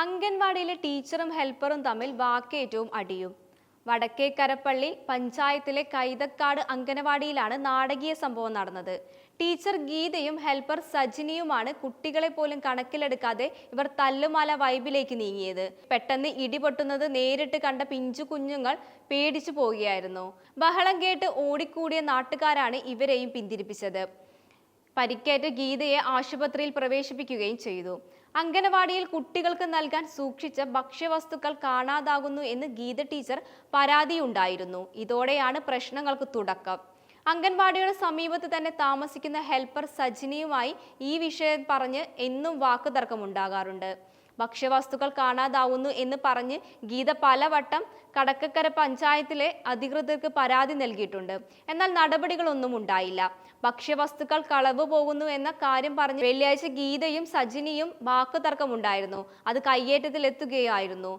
അംഗൻവാടിയിലെ ടീച്ചറും ഹെൽപ്പറും തമ്മിൽ വാക്കേറ്റവും അടിയും. വടക്കേക്കരപ്പള്ളി പഞ്ചായത്തിലെ കൈതക്കാട് അംഗനവാടിയിലാണ് നാടകീയ സംഭവം നടന്നത്. ടീച്ചർ ഗീതയും ഹെൽപ്പർ സജിനിയുമാണ് കുട്ടികളെ പോലും കണക്കിലെടുക്കാതെ ഇവർ തല്ലുമാല വൈബിലേക്ക് നീങ്ങിയത്. പെട്ടെന്ന് ഇടിപൊട്ടുന്നത് നേരിട്ട് കണ്ട പിഞ്ചു കുഞ്ഞുങ്ങൾ പേടിച്ചു പോവുകയായിരുന്നു. ബഹളം കേട്ട് ഓടിക്കൂടിയ നാട്ടുകാരാണ് ഇവരെയും പിന്തിരിപ്പിച്ചത്. പരിക്കേറ്റ ഗീതയെ ആശുപത്രിയിൽ പ്രവേശിപ്പിക്കുകയും ചെയ്തു. അംഗനവാടിയിൽ കുട്ടികൾക്ക് നൽകാൻ സൂക്ഷിച്ച ഭക്ഷ്യവസ്തുക്കൾ കാണാതാകുന്നു എന്ന് ഗീത ടീച്ചർ പരാതിയുണ്ടായിരുന്നു. ഇതോടെയാണ് പ്രശ്നങ്ങൾക്ക് തുടക്കം. അംഗൻവാടിയുടെ സമീപത്ത് തന്നെ താമസിക്കുന്ന ഹെൽപ്പർ സജിനിയുമായി ഈ വിഷയം പറഞ്ഞ് എന്നും വാക്കുതർക്കമുണ്ടാകാറുണ്ട്. ഭക്ഷ്യവസ്തുക്കൾ കാണാതാവുന്നു എന്ന് പറഞ്ഞ് ഗീത പലവട്ടം കടക്കക്കര പഞ്ചായത്തിലെ അധികൃതർക്ക് പരാതി നൽകിയിട്ടുണ്ട്. എന്നാൽ നടപടികളൊന്നും ഉണ്ടായില്ല. ഭക്ഷ്യവസ്തുക്കൾ കളവ് പോകുന്നു എന്ന കാര്യം പറഞ്ഞ് വെള്ളിയാഴ്ച ഗീതയും സജിനിയും വാക്കുതർക്കമുണ്ടായിരുന്നു. അത് കയ്യേറ്റത്തിലെത്തുകയായിരുന്നു.